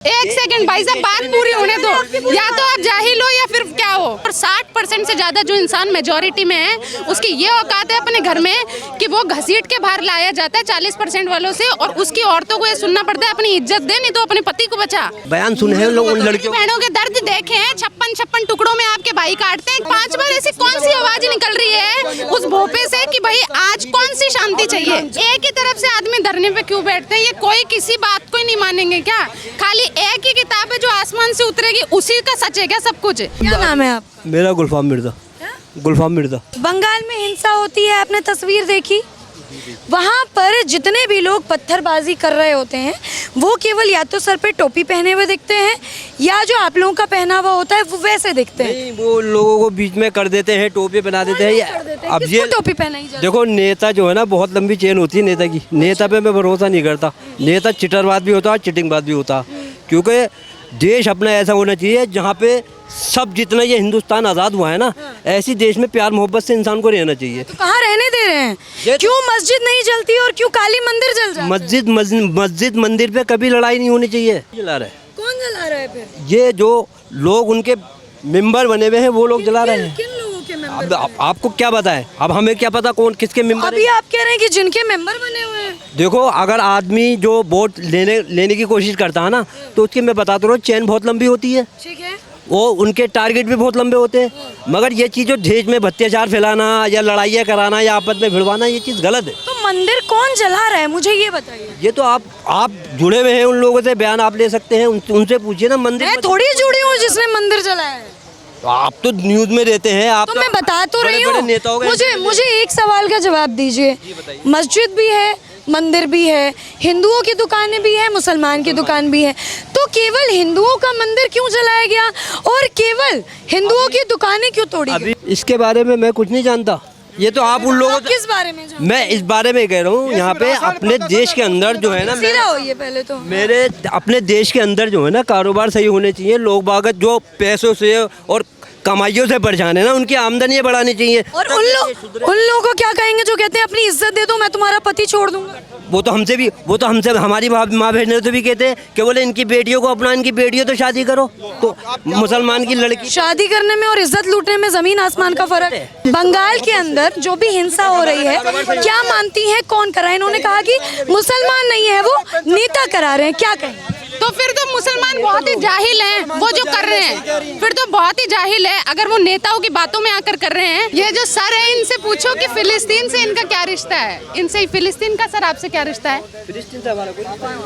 एक सेकंड भाई साहब, बात पूरी होने दो। या तो आप जाहिल हो या फिर क्या हो। और 60% से ज्यादा जो इंसान मेजोरिटी में है, उसकी ये औकात है अपने घर में कि वो घसीट के बाहर लाया जाता है 40% वालों से, और उसकी औरतों को ये सुनना पड़ता है अपनी इज्जत दे, नहीं तो अपने पति को बचा। बयान सुने हैं लोग उन लड़कियों बहनों के दर्द देखे हैं, 56 टुकड़ों में आपके भाई काटते हैं। 5 बार ऐसी कौन सी आवाज निकल रही है उस भोपे से कि भाई आज कौन सी शांति चाहिए। एक ही तरफ से आदमी धरने पे क्यों बैठते हैं? ये कोई किसी बात को ही नहीं मानेंगे क्या? खाली एक ही किताब है जो आसमान से उतरेगी, उसी का सच है क्या सब कुछ? क्या नाम है आप? मेरा गुलफाम मिर्जा। गुलफाम मिर्जा। बंगाल में हिंसा होती है, आपने तस्वीर देखी? वहाँ पर जितने भी लोग पत्थरबाजी कर रहे होते हैं वो केवल या तो सर पे टोपी पहने हुए दिखते हैं, या जो आप लोगों का पहनावा होता है वो वैसे दिखते हैं। नहीं, वो लोगों को बीच में कर देते हैं, टोपी पहना देते हैं। अब ये टोपी पहनाई जाती है? देखो, नेता जो है ना, बहुत लंबी चेन होती है नेता की। नेता पे मैं भरोसा नहीं करता। नेता चिटरबाज भी होता है, चिटिंगबाज भी होता है। क्योंकि देश अपना ऐसा होना चाहिए जहाँ पे सब, जितना ये हिंदुस्तान आज़ाद हुआ है ना, ऐसी देश में प्यार मोहब्बत से इंसान को रहना चाहिए। तो कहाँ रहने दे रहे हैं? क्यों मस्जिद नहीं जलती और क्यों काली मंदिर जल जाता है? मस्जिद मंदिर पे कभी लड़ाई नहीं होनी चाहिए। जला रहे हैं। कौन जला रहा है फिर? ये जो लोग उनके मेंबर बने हुए हैं वो लोग जला रहे हैं। किन लोगों के मेंबर? अब आपको क्या पता है? अब हमें क्या पता कौन किसके मेंबर अभी आप कह रहे हैं कि जिनके मेंबर बने हुए हैं। देखो, अगर आदमी जो वोट लेने की कोशिश करता है ना, तो उसकी मैं बताता हूँ चेन बहुत लंबी होती है। ठीक है। वो उनके टारगेट भी बहुत लंबे होते हैं। मगर ये चीज़ जो देश में अत्याचार फैलाना या लड़ाइयाँ कराना या आपस में भिड़वाना, ये चीज़ गलत है। तो मंदिर कौन जला रहा है, मुझे ये बताइए। ये तो आप जुड़े हुए हैं उन लोगों से, बयान आप ले सकते हैं, उनसे पूछिए ना। मंदिर मैं थोड़ी जुड़ी हूँ जिसने मंदिर जलाया है। तो आप तो न्यूज़ में रहते हैं। आप तो मैं बता तो रही हूँ। नेताओं मुझे एक सवाल का जवाब दीजिए। मस्जिद भी है, मंदिर भी है, हिंदुओं की दुकानें भी है, मुसलमान की दुकान भी है, तो केवल हिंदुओं का मंदिर क्यों जलाया गया और केवल हिंदुओं की दुकानें क्यों तोड़ी गई? इसके बारे में मैं कुछ नहीं जानता। ये तो आप उन लोगों किस बारे में जानते? मैं इस बारे में कह रहा हूँ, यहाँ पे अपने देश के अंदर जो है ना, सीधा होइए पहले तो। मेरे अपने देश के अंदर जो है ना, कारोबार सही होने चाहिए। लोग बागत जो पैसों से और कमाइयों से परेशान है ना, उनकी आमदनियाँ बढ़ानी चाहिए। और उन लोगों को क्या कहेंगे जो कहते हैं अपनी इज्जत दे दो, मैं तुम्हारा पति छोड़ दूंगा? वो तो हमसे हमारी माँ बहन तो भी कहते हैं कि बोले इनकी बेटियों को अपना, इनकी बेटियों तो शादी करो। तो मुसलमान की लड़की शादी करने में और इज्जत लूटने में जमीन आसमान का फर्क है। बंगाल के अंदर जो भी हिंसा हो रही है, क्या मानती है कौन करा है? इन्होंने कहा कि मुसलमान नहीं है वो, नेता करा रहे हैं। क्या कहें? तो फिर तो मुसलमान बहुत ही जाहिल हैं, वो जो कर रहे हैं फिर तो बहुत ही जाहिल है। अगर वो नेताओं की बातों में आकर कर रहे हैं, ये जो सर है इनसे पूछो कि फिलिस्तीन से इनका क्या रिश्ता है। इनसे फिलिस्तीन का सर आपसे क्या रिश्ता है? फिलिस्तीन से हमारा कोई,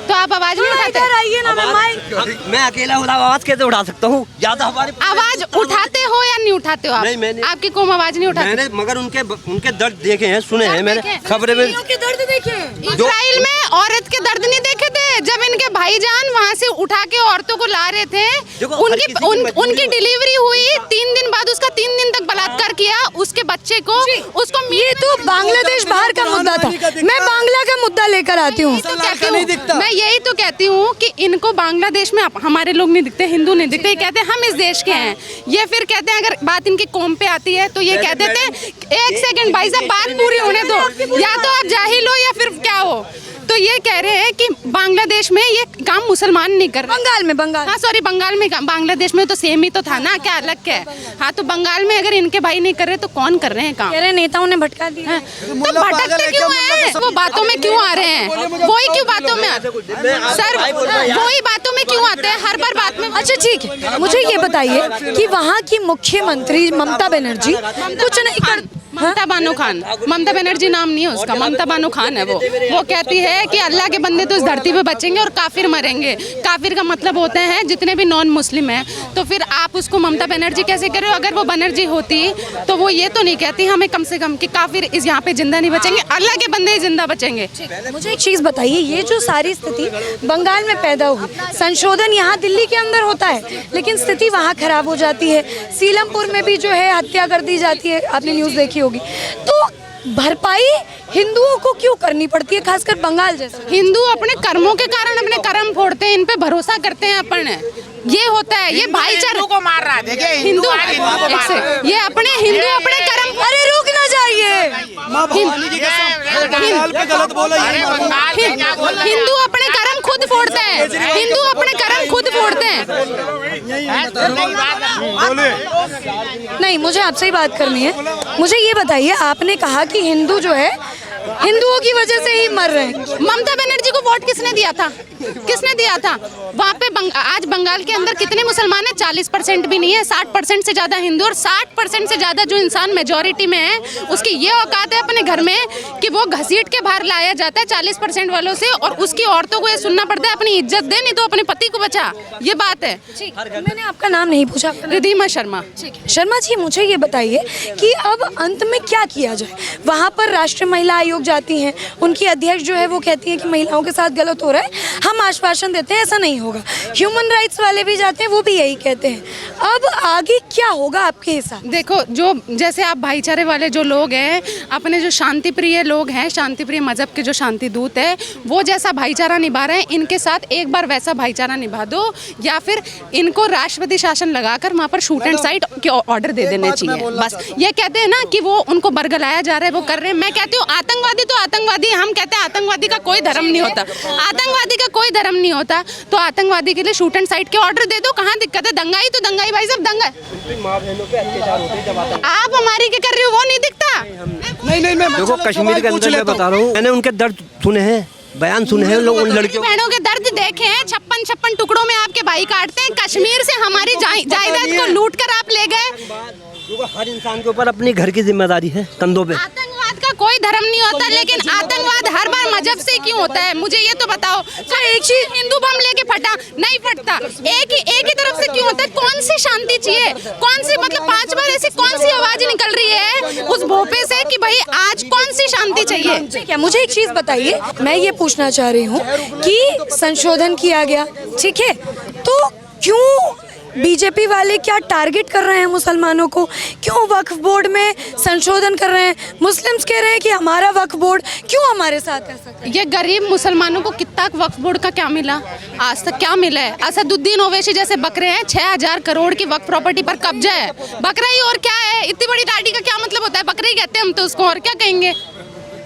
तो आप आवाज नहीं उठाते? आइए ना, मैं अकेला आवाज कैसे उठा सकता हूँ? ज्यादा हमारे आवाज उठाते हो या नहीं उठाते हो आप? नहीं, मैंने आपकी कौम आवाज नहीं उठाती? मैंने मगर उनके दर्द देखे हैं, सुने हैं मैंने खबरें में। दर्द देखे? इजराइल में औरत के दर्द नहीं देखे थे जब इनके भाईजान वहाँ से उठा के औरतों को ला रहे थे? उनकी डिलीवरी हुई 3 दिन बाद, उसका 3 दिन तक बलात्कार किया उसके बच्चे को। उसको ये तो बांग्लादेश बाहर का मुद्दा था, मैं बांग्ला का मुद्दा लेकर आती हूँ। मैं यही तो कहती हूँ कि इनको बांग्लादेश में हमारे लोग नहीं दिखते, हिंदू नहीं दिखते। ये कहते हैं हम इस देश के हैं। ये फिर कहते हैं अगर बात इनकी कौम पे आती है तो ये कह देते हैं, एक सेकंड भाई साहब, बात पूरी होने दो। या तो आप जाहिल हो या फिर क्या हो। तो ये कह रहे हैं कि बांग्लादेश में ये काम मुसलमान नहीं कर रहे। बंगाल, हाँ सॉरी, बंगाल में। बांग्लादेश में तो सेम ही तो था ना, क्या अलग क्या है? हाँ, तो बंगाल में अगर इनके भाई नहीं कर रहे तो कौन कर रहे हैं काम? कह रहे नेताओं ने भटका दिया। हाँ, तो भटकते क्यों हैं? वो बातों में क्यों आ रहे हैं? वही क्यों बातों में सर, वही बातों में क्यों आते हैं हर बार बात में? अच्छा ठीक है, मुझे ये बताइए कि वहाँ की मुख्यमंत्री ममता बनर्जी कुछ नहीं कर। ममता बानो खान, ममता बनर्जी नाम नहीं है उसका, ममता बानो खान है वो कहती है कि अल्लाह के बंदे तो इस धरती पे बचेंगे और काफिर मरेंगे। काफिर का मतलब होते हैं जितने भी नॉन मुस्लिम हैं। तो फिर आप उसको ममता बनर्जी कैसे कर रहे हो? अगर वो बनर्जी होती तो वो ये तो नहीं कहती हमें कम से कम कि काफिर इस यहाँ पे जिंदा नहीं बचेंगे, अल्लाह के बंदे जिंदा बचेंगे। मुझे एक चीज़ बताइए, ये जो सारी स्थिति बंगाल में पैदा हुई, संशोधन यहाँ दिल्ली के अंदर होता है लेकिन स्थिति वहाँ खराब हो जाती है। सीलमपुर में भी जो है हत्या कर दी जाती है, आपने न्यूज़ देखी होगी। तो भरपाई हिंदुओं को क्यों करनी पड़ती है, खासकर बंगाल जैसे? हिंदू अपने कर्मों के कारण अपने कर्म फोड़ते हैं, इन पे भरोसा करते हैं अपन। ये होता है, ये भाईचारा को मार रहा है। देखिए हिंदू ये अपने हिंदू अपने कर्म। अरे रुक ना जाइए, हिंदू अपने कर्म खुद खुद फोड़ते हैं, हिंदू अपने कर्म खुद फोड़ते हैं। नहीं, मुझे आपसे ही बात करनी है। मुझे ये बताइए, आपने कहा कि हिंदू जो है हिंदुओं की वजह से ही मर रहे हैं। ममता बनर्जी को वोट किसने दिया था? किसने दिया था? वहाँ पे आज बंगाल के अंदर कितने मुसलमान हैं? 40% भी नहीं है, 60% से ज़्यादा हिंदू, और 60% से ज़्यादा जो इंसान मेजॉरिटी में है उसकी ये औकात है अपने घर में कि वो घसीट के बाहर लाया जाता है 40% वालों से, और उसकी औरतों को ये सुनना पड़ता है अपनी इज्जत दे, नहीं तो अपने पति को बचा। ये बात है। मैंने आपका नाम नहीं पूछा। रिधिमा शर्मा। शर्मा जी, मुझे ये बताइए कि अब अंत में क्या किया जाए? वहाँ पर राष्ट्रीय महिला आयोग जाती हैं, उनकी अध्यक्ष जो है वो कहती हैं कि महिलाओं के साथ गलत हो रहा है, हम आश्वासन देते हैं ऐसा नहीं होगा। ह्यूमन राइट्स वाले भी जाते हैं, वो भी यही कहते हैं। अब आगे क्या होगा आपके हिसाब? देखो, जो जैसे आप भाईचारे वाले जो लोग हैं, अपने जो शांति प्रिय लोग हैं, शांति प्रिय मजहब के जो शांति दूत है, वो जैसा भाईचारा निभा रहे हैं, इनके साथ एक बार वैसा भाईचारा निभा दो, या फिर इनको राष्ट्रपति शासन लगाकर वहाँ पर शूट एंड साइट के ऑर्डर दे देने चाहिए। बस ये कहते हैं ना कि वो उनको बरगलाया जा रहा है, वो कर रहे हैं। मैं कहती हूँ आतंकवादी तो आतंकवादी, हम कहते हैं आतंकवादी का कोई धर्म नहीं होता, आतंकवादी का कोई धर्म नहीं होता, तो आतंकवादी के लिए शूट एंड साइट के ऑर्डर दे दो। कहाँ दिक्कत है? दंगाई तो दंगाई भाई साहब, दंगा। आप हमारी क्या कर रहे हो, वो नहीं दिखता? नहीं, मैं देखो कश्मीर के अंदर मैं बता रहा हूँ, मैंने उनके दर्द सुने हैं, बयान सुने हैं लोग, उन लड़कियों बहनों के दर्द देखे हैं। 56 टुकड़ों में आपके भाई काटते हैं, कश्मीर से हमारी जायदाद को लूट कर आप ले गए। हर इंसान के ऊपर अपनी घर की जिम्मेदारी है कंधों पे। आतंकवाद का कोई धर्म नहीं होता, लेकिन आतंकवाद हर बार मजहब से क्यों होता है? मुझे ये तो बताओ। तो एक चीज, हिंदू बम लेके फटा नहीं फटता, एक ही तरफ से क्यों होता है? कौन सी शांति चाहिए? कौन सी, मतलब 5 बार ऐसी कौन सी आवाज निकल रही है उस भोपे से कि भाई आज कौन सी शांति चाहिए? ठीक है, मुझे एक चीज बताइए, मैं ये पूछना चाह रही हूँ कि संशोधन किया गया, ठीक है, तो क्यों बीजेपी वाले क्या टारगेट कर रहे हैं मुसलमानों को? क्यों वक्फ बोर्ड में संशोधन कर रहे हैं? मुस्लिम्स कह रहे हैं कि हमारा वक्फ बोर्ड क्यों हमारे साथ ऐसा कर? ये गरीब मुसलमानों को कितना वक्फ बोर्ड का क्या मिला? आज तक क्या मिला है? असदुद्दीन ओवैसी जैसे बकरे हैं, 6000 करोड़ की वक्फ प्रॉपर्टी पर कब्जा है। बकरा ही और क्या है? इतनी बड़ी दाढ़ी का क्या मतलब होता है? बकरे ही कहते हैं हम तो उसको, और क्या कहेंगे?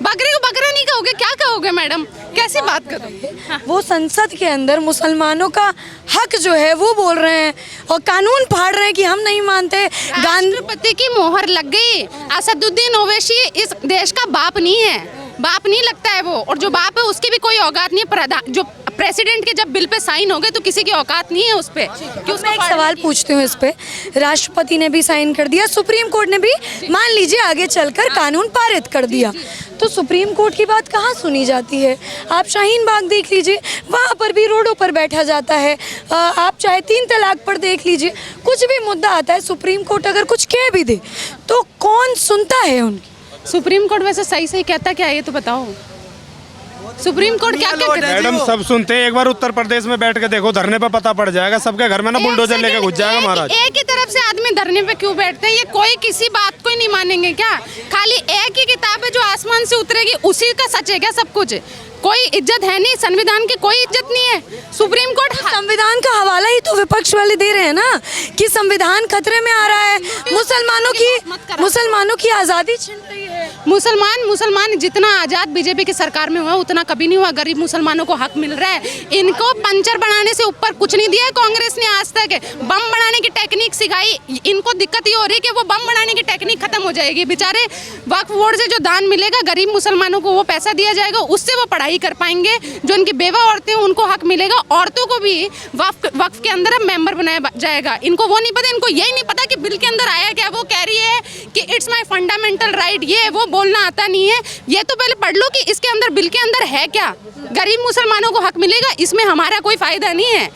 बकरे को बकरा नहीं कहोगे, क्या कहोगे मैडम? कैसी बात करोगे? हाँ। वो संसद के अंदर मुसलमानों का हक जो है वो बोल रहे हैं और कानून फाड़ रहे हैं कि हम नहीं मानते। राष्ट्रपति की मोहर लग गई। असदुद्दीन ओवैसी इस देश का बाप नहीं है, बाप नहीं लगता है वो, और जो बाप है उसकी भी कोई औकात नहीं है। प्रधान जो प्रेसिडेंट के जब बिल पे साइन हो गए तो किसी की औकात नहीं है उस पे। मैं एक सवाल पूछती हूँ इस पे, राष्ट्रपति ने भी साइन कर दिया, सुप्रीम कोर्ट ने भी मान लीजिए आगे चलकर कानून पारित कर दिया, तो सुप्रीम कोर्ट की बात कहाँ सुनी जाती है? आप शाहीन बाग देख लीजिए, वहाँ पर भी रोडों पर बैठा जाता है। आप चाहे 3 तलाक पर देख लीजिए, कुछ भी मुद्दा आता है, सुप्रीम कोर्ट अगर कुछ कह भी दे तो कौन सुनता है उनकी? सुप्रीम कोर्ट वैसे सही कहता क्या है ये तो बताओ? सुप्रीम कोर्ट क्या कहता है? मैडम सब सुनते हैं, एक बार उत्तर प्रदेश में बैठ के देखो, धरने पे पता पड़ जाएगा, सबके घर में ना बुलडोजर लेके घुस जाएगा महाराज। एक ही तरफ से आदमी धरने पे क्यों बैठते हैं? ये कोई किसी बात को ही नहीं मानेंगे क्या? खाली एक ही किताब है जो आसमान से उतरेगी, उसी का सच है क्या सब कुछ? कोई इज्जत है नहीं, संविधान की कोई इज्जत नहीं है। सुप्रीम कोर्ट संविधान का हवाला ही तो विपक्ष वाले दे रहे हैं ना कि संविधान खतरे में आ रहा है, मुसलमानों की आज़ादी छिन रही है। मुसलमान जितना आज़ाद बीजेपी की सरकार में हुआ उतना कभी नहीं हुआ। गरीब मुसलमानों को हक मिल रहा है। इनको पंचर बनाने से ऊपर कुछ नहीं दिया है कांग्रेस ने आज तक। बम बनाने की टेक्निक सिखाई, इनको दिक्कत ये हो रही है कि वो बम बनाने की टेक्निक खत्म हो जाएगी। बेचारे वक्फ बोर्ड से जो दान मिलेगा गरीब मुसलमानों को, वो पैसा दिया जाएगा, उससे वो पढ़ाई कर पाएंगे। जो इनकी बेवा औरतें हैं उनको हक मिलेगा, औरतों को भी वक्फ के अंदर अब मेंबर बनाया जाएगा। इनको वो नहीं पता, इनको यही नहीं पता कि बिल के अंदर आया क्या। वो कह रही है कि इट्स माय फंडामेंटल राइट, ये वो बोलना आता नहीं है। ये तो पहले पढ़ लो कि इसके अंदर बिल के अंदर है क्या। गरीब मुसलमानों को हक मिलेगा, इसमें हमारा कोई फायदा नहीं है।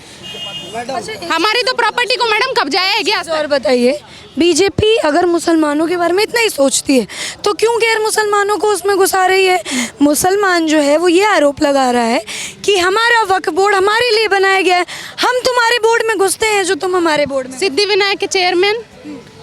हमारी तो प्रॉपर्टी को मैडम कब्जा है। और बताइए, बीजेपी अगर मुसलमानों के बारे में इतना ही सोचती है तो क्यों गैर मुसलमानों को उसमें घुसा रही है? मुसलमान जो है वो ये आरोप लगा रहा है कि हमारा वक्फ बोर्ड हमारे लिए बनाया गया है, हम तुम्हारे बोर्ड में घुसते हैं जो तुम हमारे बोर्ड में। सिद्धि विनायक के चेयरमैन,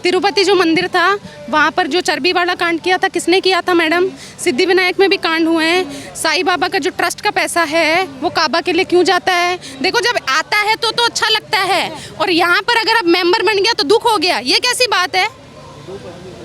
तिरुपति जो मंदिर था वहाँ पर जो चर्बी वाला कांड किया था, किसने किया था मैडम? सिद्धि विनायक में भी कांड हुए हैं। साईं बाबा का जो ट्रस्ट का पैसा है वो काबा के लिए क्यों जाता है? देखो जब आता है तो अच्छा लगता है, और यहाँ पर अगर अब मेंबर बन गया तो दुख हो गया, ये कैसी बात है?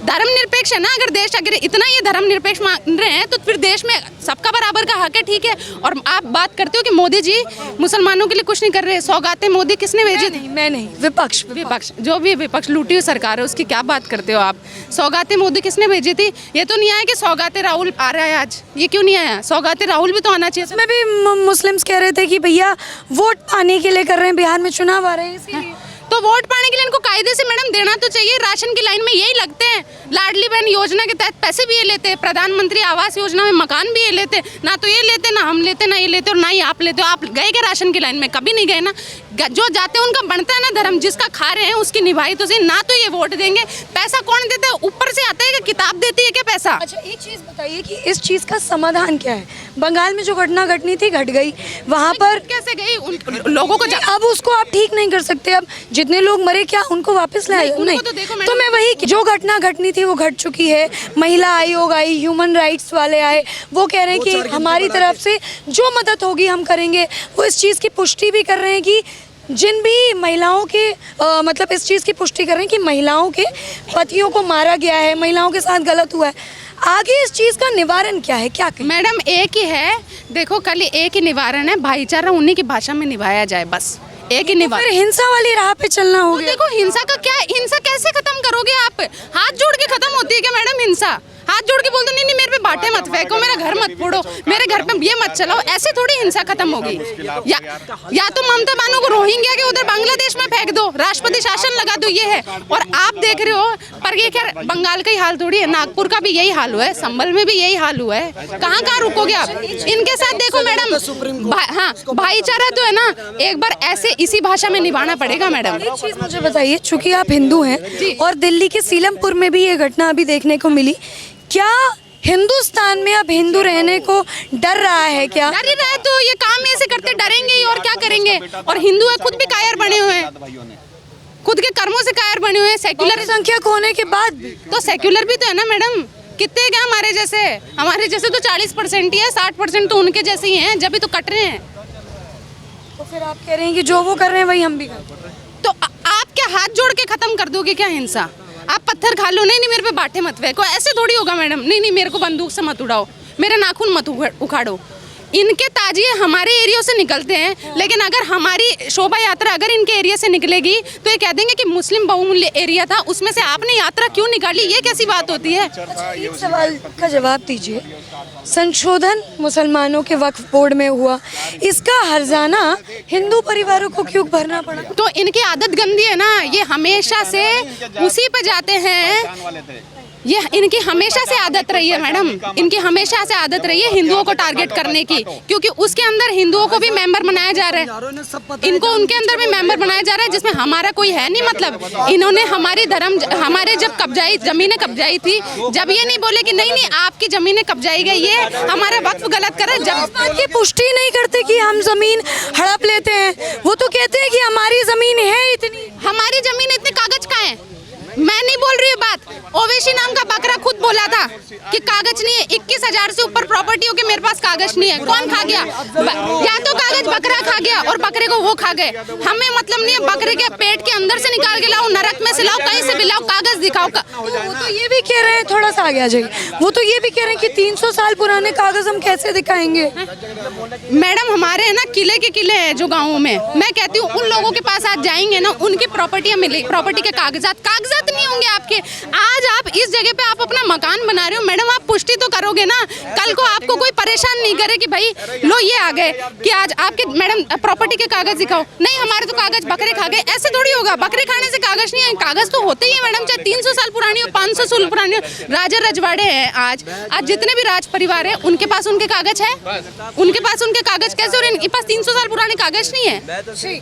धर्मनिरपेक्ष है ना, अगर देश अगर इतना ये धर्मनिरपेक्ष मान रहे हैं तो फिर देश में सबका बराबर का हक है, ठीक है। और आप बात करते हो कि मोदी जी मुसलमानों के लिए कुछ नहीं कर रहे, सौगातें मोदी किसने भेजी थी? मैं नहीं, विपक्ष विपक्ष, जो भी विपक्ष लूटी हुई सरकार है उसकी क्या बात करते हो आप? सौगातें मोदी किसने भेजी थी? ये तो नहीं आया कि सौगातें राहुल आ रहा है आज, ये क्यों नहीं आया? सौगातें राहुल भी तो आना चाहिए। इसमें भी मुस्लिम्स कह रहे थे कि भैया वोट पाने के लिए कर रहे हैं, बिहार में चुनाव आ रहे हैं इसके लिए। तो वोट पाने के लिए इनको कायदे से मैडम देना तो चाहिए। राशन की लाइन में यही लगते हैं, लाडली बहन योजना के तहत पैसे भी ये लेते हैं, प्रधानमंत्री आवास योजना में मकान भी ये लेते हैं। ना तो ये लेते, ना हम लेते, ना ये लेते और ना ही आप लेते हो। आप गए क्या राशन की लाइन में? कभी नहीं गए ना। जो जाते हैं उनका बनता है ना धर्म, जिसका खा रहे हैं उसकी निभाई तो सही। ना तो ये वोट देंगे, पैसा कौन देता है? ऊपर से आता है कि किताब देती है क्या पैसा? अच्छा, एक चीज़ बताइए कि इस चीज़ का समाधान क्या है? बंगाल में जो घटना घटनी थी घट गई, वहाँ पर कैसे गई? उन लोगों को अब उसको आप ठीक नहीं कर सकते। अब जितने लोग मरे क्या उनको वापस लाए? नहीं, तो देखो तो मैं वही, जो घटना घटनी थी वो घट चुकी है। महिला आयोग आई, ह्यूमन राइट्स वाले आए, वो कह रहे हैं कि हमारी तरफ से जो मदद होगी हम करेंगे। वो इस चीज़ की पुष्टि भी कर रहे हैं कि जिन भी महिलाओं के मतलब इस चीज़ की पुष्टि कर रहे हैं कि महिलाओं के पतियों को मारा गया है, महिलाओं के साथ गलत हुआ है। आगे इस चीज़ का निवारण क्या है? क्या कहें? मैडम एक ही है, देखो कल एक ही निवारण है, भाईचारा उन्हीं की भाषा में निभाया जाए, बस एक ही निवारण। फिर हिंसा वाली राह पे चलना तो होगा। देखो हिंसा का क्या, हिंसा कैसे खत्म करोगे आप? हाथ जोड़ के खत्म होती है क्या मैडम हिंसा? हाथ जोड़ के बोलते नहीं नहीं मेरे पे बाटे मत फेंको, मेरा घर मत फोड़ो, मेरे घर पे ये मत चलाओ, ऐसे थोड़ी हिंसा खत्म होगी। या तो ममता बानो को रोहिंग्या के उधर बांग्लादेश में फेंक दो, राष्ट्रपति शासन लगा दो, ये है। और आप देख रहे हो, पर ये क्या बंगाल का ही हाल थोड़ी है, नागपुर का भी यही हाल हुआ है, संभल में भी यही हाल हुआ है। कहाँ कहाँ रुकोगे आप? इनके साथ देखो मैडम, हाँ भाईचारा तो है ना, एक बार ऐसे इसी भाषा में निभाना पड़ेगा मैडम। एक चीज़ मुझे बताइए, चूंकि आप हिंदू हैं और दिल्ली के सीलमपुर में भी ये घटना अभी देखने को मिली, क्या हिंदुस्तान में अब हिंदू रहने को डर रहा है? क्या डर ही रहा है तो ये काम ऐसे करते डरेंगे ही, और क्या करेंगे? और हिंदू है खुद भी कायर बने हुए हैं, खुद के कर्मों से कायर बने हुए हैं। सेक्युलर संख्यक होने के बाद भी तो सेक्युलर भी तो है ना मैडम। कितने क्या हमारे जैसे तो 40% ही है, 60% तो उनके जैसे ही हैं, जब भी तो कट रहे हैं। तो फिर आप कह रहे हैं कि जो वो कर रहे हैं वही हम भी करें? तो आप क्या हाथ जोड़ के खत्म कर दोगे क्या हिंसा? आप पत्थर खा लो, नहीं नहीं मेरे पे बाटे मत फेंको, ऐसे थोड़ी होगा मैडम। नहीं नहीं मेरे को बंदूक से मत उड़ाओ, मेरे नाखून मत उखाड़ो। इनके ताजिए हमारे एरिया से निकलते हैं, लेकिन अगर हमारी शोभा यात्रा अगर इनके एरिया से निकलेगी तो ये कह देंगे कि मुस्लिम बहुमूल्य एरिया था, उसमें से आपने यात्रा क्यों निकाली? ये कैसी बात होती है? अच्छा, एक सवाल का जवाब दीजिए। संशोधन मुसलमानों के वक्फ बोर्ड में हुआ, इसका हर्जाना हिंदू परिवारों को क्यों भरना पड़ा? तो इनकी आदत गंदी है ना, ये हमेशा से उसी पे जाते हैं। ये इनकी हमेशा से आदत रही है मैडम, इनकी हमेशा से आदत रही है हिंदुओं को टारगेट करने की, क्योंकि उसके अंदर हिंदुओं को भी मेंबर बनाया जा रहा है, इनको उनके अंदर भी मेंबर बनाया जा रहा है, जिसमें हमारा कोई है नहीं। मतलब इन्होंने हमारे जब जमीनें कब्जाई थी, जब ये नहीं बोले कि नहीं नहीं आपकी जमीनें कब्जाई गई, ये हमारा वक्फ गलत करे, जब इस बात की पुष्टि नहीं करते कि हम जमीन हड़प लेते हैं। वो तो कहते हैं कि हमारी जमीन है इतनी, हमारी जमीन इतने कागज का है। मैं नहीं बोल रही हूँ बात, ओवैसी नाम का बकरा खुद बोला था कि कागज नहीं है, 21,000 से ऊपर प्रॉपर्टी हो के मेरे पास कागज नहीं है। कौन खा गया? या तो कागज बकरा खा गया और बकरे को वो खा गए। हमें मतलब नहीं है, बकरे के पेट के अंदर से निकाल के लाओ, नरक में से लाओ, कहीं से भी लाओ, कागज दिखाओ। वो तो ये भी कह रहे हैं, थोड़ा सा आगे आ जाइए, वो तो ये भी कह रहे हैं कि 300 साल पुराने कागज हम कैसे दिखाएंगे? मैडम हमारे है ना किले के किले हैं जो गाँवों में, मैं कहती हूँ उन लोगों के पास आज जाएंगे ना, उनकी प्रॉपर्टियाँ मिलेगी, प्रॉपर्टी के कागजात नहीं होंगे आपके। आज आप इस जगह पे आप अपना मकान बना रहे हो मैडम, आप पुष्टि तो करोगे ना। कल को आपको कोई परेशान नहीं करे कि भाई लो ये आ गए कि आज आपके मैडम प्रॉपर्टी के कागज दिखाओ, नहीं हमारे तो कागज बकरे खा गए, ऐसे थोड़ी होगा। बकरे खाने से कागज नहीं है, कागज तो होते ही है मैडम, चाहे 300 साल पुरानी हो, 500 साल पुरानी हो। राजा रजवाड़े हैं आज जितने भी राज परिवार है उनके पास उनके कागज है, उनके पास उनके कागज कैसे, और इनके पास 300 साल पुराने कागज नहीं है।